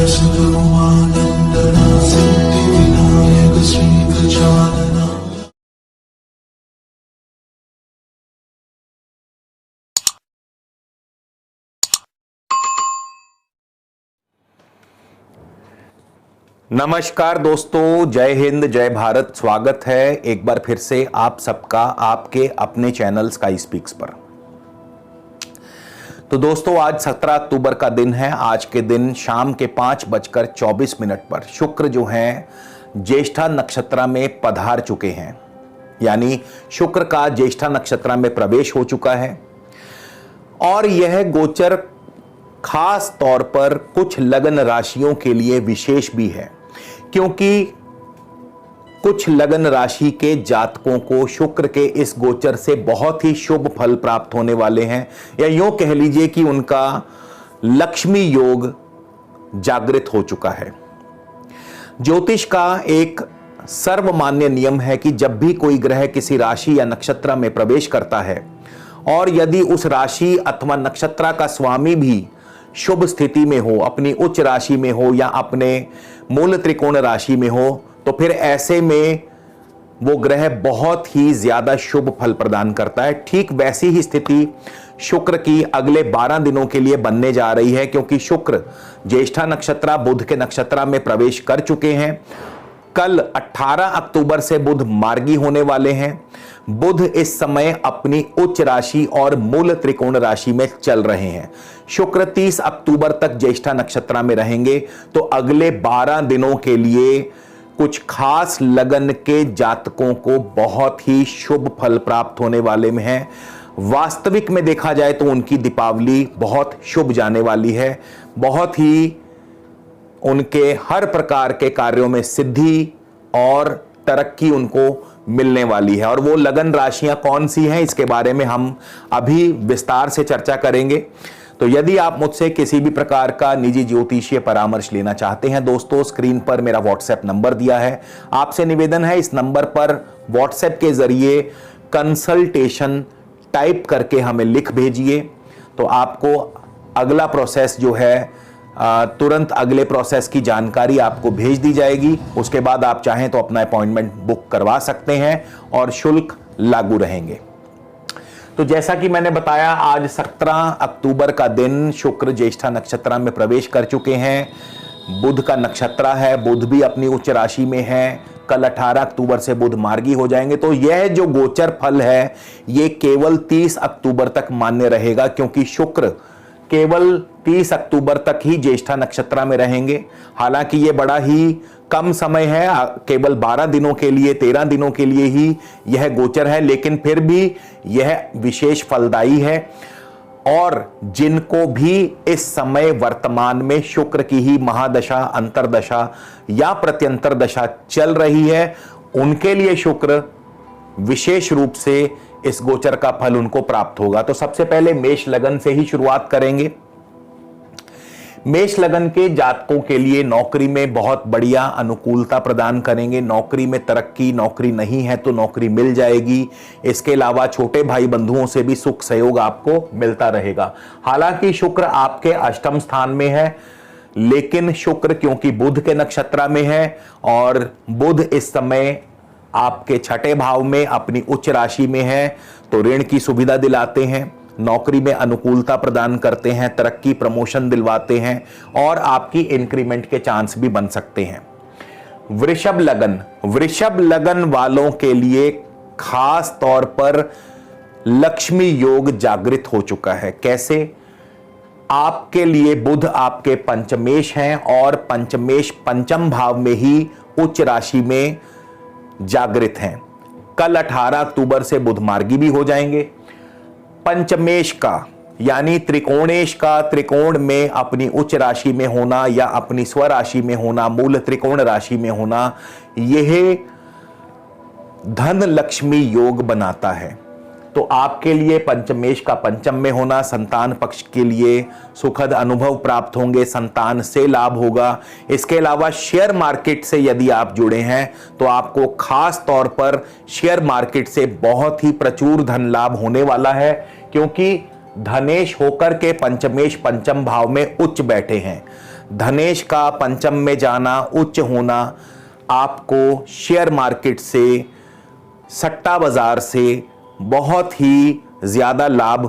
सद्गुरुमानन्दना सिद्धिविनायक श्रीगजानना। नमस्कार दोस्तों, जय हिंद, जय भारत। स्वागत है एक बार फिर से आप सबका आपके अपने चैनल स्काई स्पीक्स पर। तो दोस्तों, आज 17 अक्टूबर का दिन है। आज के दिन शाम के 5:24 पर शुक्र जो हैं ज्येष्ठा नक्षत्र में पधार चुके हैं, यानी शुक्र का ज्येष्ठा नक्षत्र में प्रवेश हो चुका है। और यह गोचर खास तौर पर कुछ लगन राशियों के लिए विशेष भी है, क्योंकि कुछ लगन राशि के जातकों को शुक्र के इस गोचर से बहुत ही शुभ फल प्राप्त होने वाले हैं, या यूं कह लीजिए कि उनका लक्ष्मी योग जागृत हो चुका है। ज्योतिष का एक सर्वमान्य नियम है कि जब भी कोई ग्रह किसी राशि या नक्षत्र में प्रवेश करता है और यदि उस राशि अथवा नक्षत्र का स्वामी भी शुभ स्थिति में हो, अपनी उच्च राशि में हो या अपने मूल त्रिकोण राशि में हो, तो फिर ऐसे में वो ग्रह बहुत ही ज्यादा शुभ फल प्रदान करता है। ठीक वैसी ही स्थिति शुक्र की अगले 12 दिनों के लिए बनने जा रही है, क्योंकि शुक्र ज्येष्ठा नक्षत्र बुध के नक्षत्र में प्रवेश कर चुके हैं। कल 18 अक्टूबर से बुध मार्गी होने वाले हैं। बुध इस समय अपनी उच्च राशि और मूल त्रिकोण राशि में चल रहे हैं। शुक्र 30 अक्टूबर तक ज्येष्ठा नक्षत्र में रहेंगे। तो अगले 12 दिनों के लिए कुछ खास लगन के जातकों को बहुत ही शुभ फल प्राप्त होने वाले में है। वास्तविक में देखा जाए तो उनकी दीपावली बहुत शुभ जाने वाली है। बहुत ही उनके हर प्रकार के कार्यों में सिद्धि और तरक्की उनको मिलने वाली है। और वो लगन राशियां कौन सी हैं, इसके बारे में हम अभी विस्तार से चर्चा करेंगे। तो यदि आप मुझसे किसी भी प्रकार का निजी ज्योतिषीय परामर्श लेना चाहते हैं दोस्तों, स्क्रीन पर मेरा व्हाट्सएप नंबर दिया है। आपसे निवेदन है, इस नंबर पर व्हाट्सएप के जरिए कंसल्टेशन टाइप करके हमें लिख भेजिए। तो आपको अगला प्रोसेस जो है तुरंत अगले प्रोसेस की जानकारी आपको भेज दी जाएगी। उसके बाद आप चाहें तो अपना अपॉइंटमेंट बुक करवा सकते हैं और शुल्क लागू रहेंगे। तो जैसा कि मैंने बताया, आज 17 अक्टूबर का दिन शुक्र ज्येष्ठा नक्षत्र में प्रवेश कर चुके हैं। बुध का नक्षत्र है, बुध भी अपनी उच्च राशि में है। कल 18 अक्टूबर से बुध मार्गी हो जाएंगे। तो यह जो गोचर फल है ये केवल 30 अक्टूबर तक मान्य रहेगा, क्योंकि शुक्र केवल 30 अक्टूबर तक ही ज्येष्ठा नक्षत्र में रहेंगे। हालांकि ये बड़ा ही कम समय है, केवल 12 दिनों के लिए, 13 दिनों के लिए ही यह गोचर है, लेकिन फिर भी यह विशेष फलदायी है। और जिनको भी इस समय वर्तमान में शुक्र की ही महादशा, अंतरदशा या प्रत्यंतर दशा चल रही है, उनके लिए शुक्र विशेष रूप से इस गोचर का फल उनको प्राप्त होगा। तो सबसे पहले मेष लगन से ही शुरुआत करेंगे। मेष लगन के जातकों के लिए नौकरी में बहुत बढ़िया अनुकूलता प्रदान करेंगे। नौकरी में तरक्की, नौकरी नहीं है तो नौकरी मिल जाएगी। इसके अलावा छोटे भाई बंधुओं से भी सुख सहयोग आपको मिलता रहेगा। हालांकि शुक्र आपके अष्टम स्थान में है, लेकिन शुक्र क्योंकि बुध के नक्षत्र में है और बुध इस समय आपके छठे भाव में अपनी उच्च राशि में है, तो ऋण की सुविधा दिलाते हैं, नौकरी में अनुकूलता प्रदान करते हैं, तरक्की, प्रमोशन दिलवाते हैं और आपकी इंक्रीमेंट के चांस भी बन सकते हैं। वृषभ लगन, वृषभ लगन वालों के लिए खास तौर पर लक्ष्मी योग जागृत हो चुका है। कैसे? आपके लिए बुध आपके पंचमेश हैं और पंचमेश पंचम भाव में ही उच्च राशि में जागृत हैं। कल 18 अक्टूबर से बुध मार्गी भी हो जाएंगे। पंचमेश का यानी त्रिकोणेश का त्रिकोण में अपनी उच्च राशि में होना या अपनी स्वराशि में होना, मूल त्रिकोण राशि में होना, यह धन लक्ष्मी योग बनाता है। तो आपके लिए पंचमेश का पंचम में होना संतान पक्ष के लिए सुखद अनुभव प्राप्त होंगे, संतान से लाभ होगा। इसके अलावा शेयर मार्केट से यदि आप जुड़े हैं तो आपको खास तौर पर शेयर मार्केट से बहुत ही प्रचुर धन लाभ होने वाला है, क्योंकि धनेश होकर के पंचमेश पंचम भाव में उच्च बैठे हैं। धनेश का पंचम में जाना, उच्च होना आपको शेयर मार्केट से, सट्टा बाजार से बहुत ही ज्यादा लाभ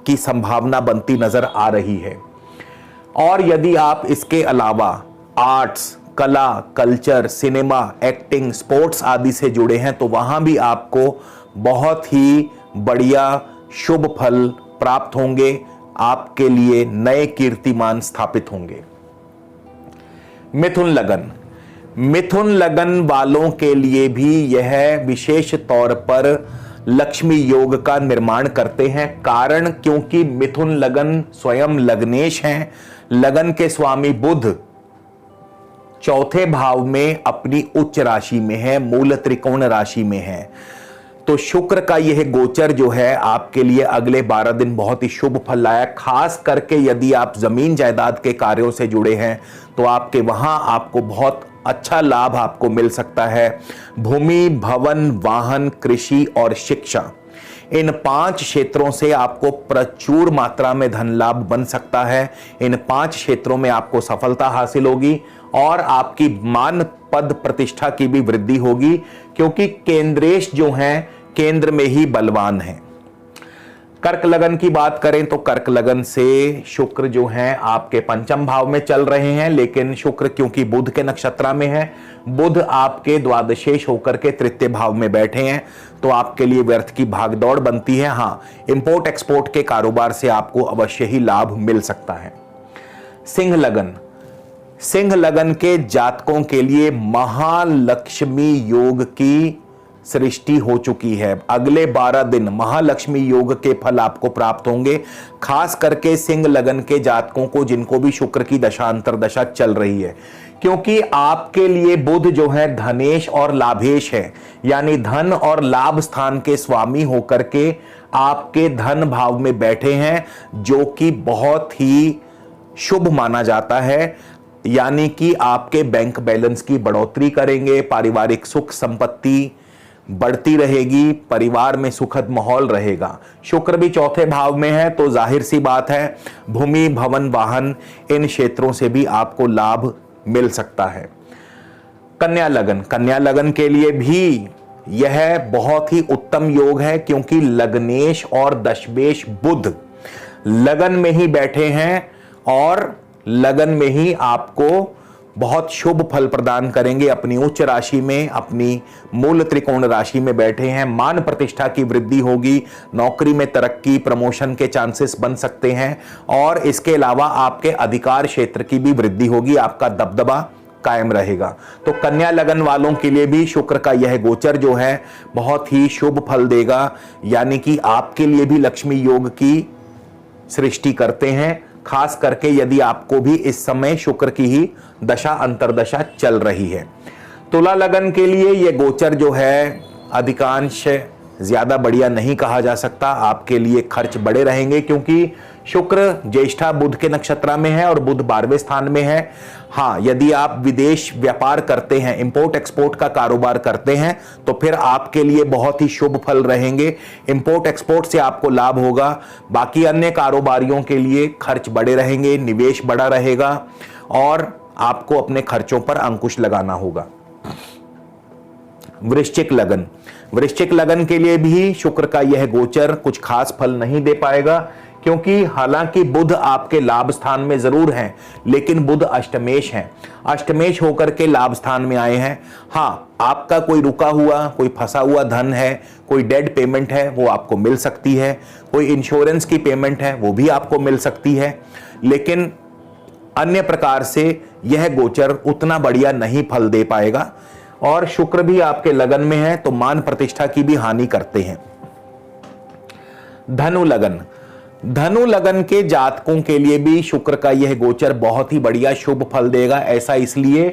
की संभावना बनती नजर आ रही है। और यदि आप इसके अलावा आर्ट्स, कला, कल्चर, सिनेमा, एक्टिंग, स्पोर्ट्स आदि से जुड़े हैं तो वहां भी आपको बहुत ही बढ़िया शुभ फल प्राप्त होंगे, आपके लिए नए कीर्तिमान स्थापित होंगे। मिथुन लगन, मिथुन लगन वालों के लिए भी यह विशेष तौर पर लक्ष्मी योग का निर्माण करते हैं। कारण क्योंकि मिथुन लगन स्वयं लग्नेश हैं, लगन के स्वामी बुध चौथे भाव में अपनी उच्च राशि में है, मूल त्रिकोण राशि में है। तो शुक्र का यह गोचर जो है आपके लिए अगले 12 दिन बहुत ही शुभ फल लाया। खास करके यदि आप जमीन जायदाद के कार्यों से जुड़े हैं तो आपके वहां आपको बहुत अच्छा लाभ आपको मिल सकता है। भूमि, भवन, वाहन, कृषि और शिक्षा, इन 5 क्षेत्रों से आपको प्रचुर मात्रा में धन लाभ बन सकता है। इन 5 क्षेत्रों में आपको सफलता हासिल होगी और आपकी मान पद प्रतिष्ठा की भी वृद्धि होगी, क्योंकि केंद्रेश जो हैं केंद्र में ही बलवान हैं। कर्क लगन की बात करें तो कर्क लगन से शुक्र जो हैं आपके पंचम भाव में चल रहे हैं, लेकिन शुक्र क्योंकि बुध के नक्षत्र में है, बुध आपके द्वादशेष होकर के तृतीय भाव में बैठे हैं, तो आपके लिए व्यर्थ की भागदौड़ बनती है। हाँ, इंपोर्ट एक्सपोर्ट के कारोबार से आपको अवश्य ही लाभ मिल सकता है। सिंह लगन, सिंह लगन के जातकों के लिए महालक्ष्मी योग की सृष्टि हो चुकी है। अगले 12 दिन महालक्ष्मी योग के फल आपको प्राप्त होंगे। खास करके सिंह लगन के जातकों को जिनको भी शुक्र की दशा अंतरदशा चल रही है, क्योंकि आपके लिए बुध जो है धनेश और लाभेश है, यानी धन और लाभ स्थान के स्वामी होकर के आपके धन भाव में बैठे हैं, जो कि बहुत ही शुभ माना जाता है। यानी कि आपके बैंक बैलेंस की बढ़ोतरी करेंगे, पारिवारिक सुख संपत्ति बढ़ती रहेगी, परिवार में सुखद माहौल रहेगा। शुक्र भी चौथे भाव में है, तो जाहिर सी बात है भूमि, भवन, वाहन इन क्षेत्रों से भी आपको लाभ मिल सकता है। कन्या लगन, कन्या लगन के लिए भी यह बहुत ही उत्तम योग है, क्योंकि लग्नेश और दशमेश बुध लगन में ही बैठे हैं और लगन में ही आपको बहुत शुभ फल प्रदान करेंगे। अपनी उच्च राशि में, अपनी मूल त्रिकोण राशि में बैठे हैं। मान प्रतिष्ठा की वृद्धि होगी, नौकरी में तरक्की, प्रमोशन के चांसेस बन सकते हैं, और इसके अलावा आपके अधिकार क्षेत्र की भी वृद्धि होगी, आपका दबदबा कायम रहेगा। तो कन्या लगन वालों के लिए भी शुक्र का यह गोचर जो है बहुत ही शुभ फल देगा, यानी कि आपके लिए भी लक्ष्मी योग की सृष्टि करते हैं। खास करके यदि आपको भी इस समय शुक्र की ही दशा अंतरदशा चल रही है। तुला लगन के लिए यह गोचर जो है अधिकांश ज्यादा बढ़िया नहीं कहा जा सकता। आपके लिए खर्च बड़े रहेंगे, क्योंकि शुक्र ज्येष्ठा बुध के नक्षत्र में है और बुध 12वें स्थान में है। हाँ, यदि आप विदेश व्यापार करते हैं, इंपोर्ट एक्सपोर्ट का कारोबार करते हैं, तो फिर आपके लिए बहुत ही शुभ फल रहेंगे। इंपोर्ट एक्सपोर्ट से आपको लाभ होगा। बाकी अन्य कारोबारियों के लिए खर्च बड़े रहेंगे, निवेश बड़ा रहेगा और आपको अपने खर्चों पर अंकुश लगाना होगा। वृश्चिक लगन, वृश्चिक लगन के लिए भी शुक्र का यह गोचर कुछ खास फल नहीं दे पाएगा, क्योंकि हालांकि बुध आपके लाभ स्थान में जरूर हैं, लेकिन बुध अष्टमेश हैं। अष्टमेश होकर के लाभ स्थान में आए हैं। हाँ, आपका कोई रुका हुआ, कोई फंसा हुआ धन है, कोई डेड पेमेंट है, वो आपको मिल सकती है। कोई इंश्योरेंस की पेमेंट है, वो भी आपको मिल सकती है। लेकिन अन्य प्रकार से यह गोचर उतना बढ़िया नहीं फल दे पाएगा। और शुक्र भी आपके लगन में है, तो मान प्रतिष्ठा की भी हानि करते हैं। धनु लगन, धनु लगन के जातकों के लिए भी शुक्र का यह गोचर बहुत ही बढ़िया शुभ फल देगा। ऐसा इसलिए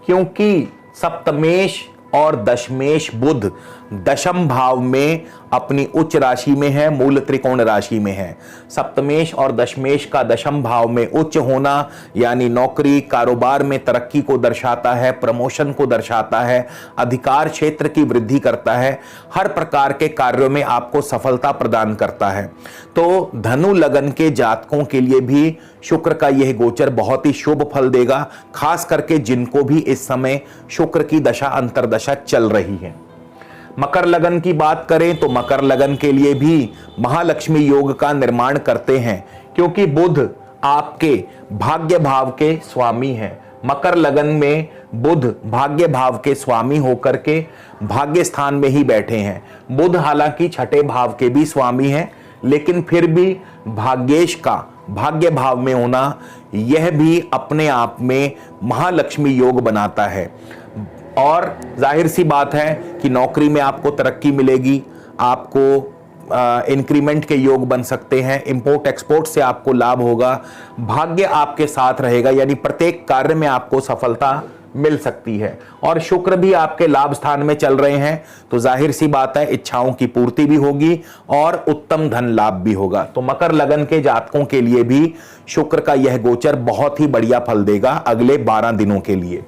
क्योंकि सप्तमेश और दशमेश बुध दशम भाव में अपनी उच्च राशि में है, मूल त्रिकोण राशि में है। सप्तमेश और दशमेश का दशम भाव में उच्च होना यानी नौकरी कारोबार में तरक्की को दर्शाता है, प्रमोशन को दर्शाता है, अधिकार क्षेत्र की वृद्धि करता है, हर प्रकार के कार्यों में आपको सफलता प्रदान करता है। तो धनु लगन के जातकों के लिए भी शुक्र का यह गोचर बहुत ही शुभ फल देगा, खास करके जिनको भी इस समय शुक्र की दशा अंतर्दशा चल रही है। मकर लगन की बात करें तो मकर लगन के लिए भी महालक्ष्मी योग का निर्माण करते हैं, क्योंकि बुध आपके भाग्य भाव के स्वामी हैं। मकर लगन में बुध भाग्य भाव के स्वामी होकर के भाग्य स्थान में ही बैठे हैं। बुध हालांकि छठे भाव के भी स्वामी हैं, लेकिन फिर भी भाग्येश का भाग्य भाव में होना यह भी अपने आप में महालक्ष्मी योग बनाता है। और जाहिर सी बात है कि नौकरी में आपको तरक्की मिलेगी, आपको इंक्रीमेंट के योग बन सकते हैं, इंपोर्ट एक्सपोर्ट से आपको लाभ होगा, भाग्य आपके साथ रहेगा, यानी प्रत्येक कार्य में आपको सफलता मिल सकती है। और शुक्र भी आपके लाभ स्थान में चल रहे हैं, तो जाहिर सी बात है इच्छाओं की पूर्ति भी होगी और उत्तम धन लाभ भी होगा। तो मकर लगन के जातकों के लिए भी शुक्र का यह गोचर बहुत ही बढ़िया फल देगा अगले 12 दिनों के लिए।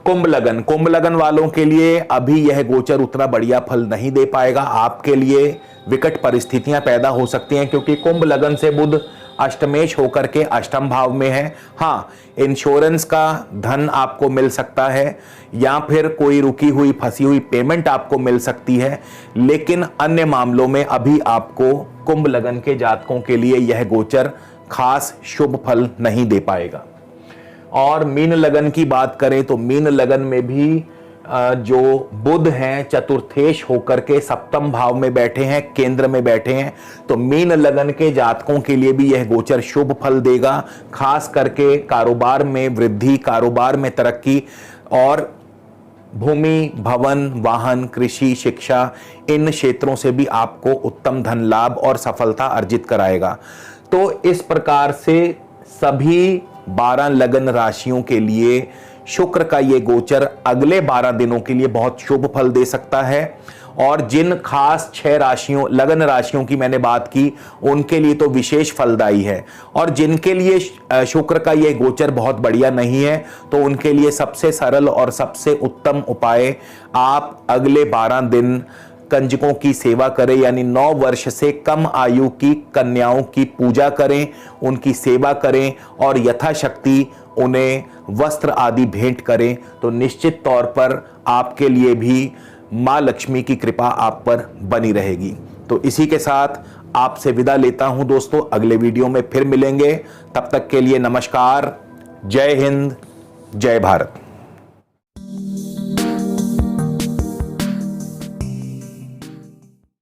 कुंभ लगन वालों के लिए अभी यह गोचर उतना बढ़िया फल नहीं दे पाएगा। आपके लिए विकट परिस्थितियां पैदा हो सकती हैं, क्योंकि कुंभ लगन से बुध अष्टमेश होकर के अष्टम भाव में है। हाँ, इंश्योरेंस का धन आपको मिल सकता है या फिर कोई रुकी हुई फंसी हुई पेमेंट आपको मिल सकती है, लेकिन अन्य मामलों में अभी आपको कुंभ लगन के जातकों के लिए यह गोचर खास शुभ फल नहीं दे पाएगा। और मीन लगन की बात करें तो मीन लगन में भी जो बुध हैं चतुर्थेश होकर के सप्तम भाव में बैठे हैं, केंद्र में बैठे हैं, तो मीन लगन के जातकों के लिए भी यह गोचर शुभ फल देगा, खास करके कारोबार में वृद्धि, कारोबार में तरक्की और भूमि भवन वाहन कृषि शिक्षा इन क्षेत्रों से भी आपको उत्तम धन लाभ और सफलता अर्जित कराएगा। तो इस प्रकार से सभी 12 लगन राशियों के लिए शुक्र का ये गोचर अगले 12 दिनों के लिए बहुत शुभ फल दे सकता है। और जिन खास 6 राशियों लगन राशियों की मैंने बात की उनके लिए तो विशेष फलदायी है, और जिनके लिए शुक्र का ये गोचर बहुत बढ़िया नहीं है तो उनके लिए सबसे सरल और सबसे उत्तम उपाय आप अगले 12 दिन कंजकों की सेवा करें, यानी 9 वर्ष से कम आयु की कन्याओं की पूजा करें, उनकी सेवा करें और यथाशक्ति उन्हें वस्त्र आदि भेंट करें, तो निश्चित तौर पर आपके लिए भी माँ लक्ष्मी की कृपा आप पर बनी रहेगी। तो इसी के साथ आपसे विदा लेता हूं दोस्तों, अगले वीडियो में फिर मिलेंगे। तब तक के लिए नमस्कार, जय हिंद, जय भारत।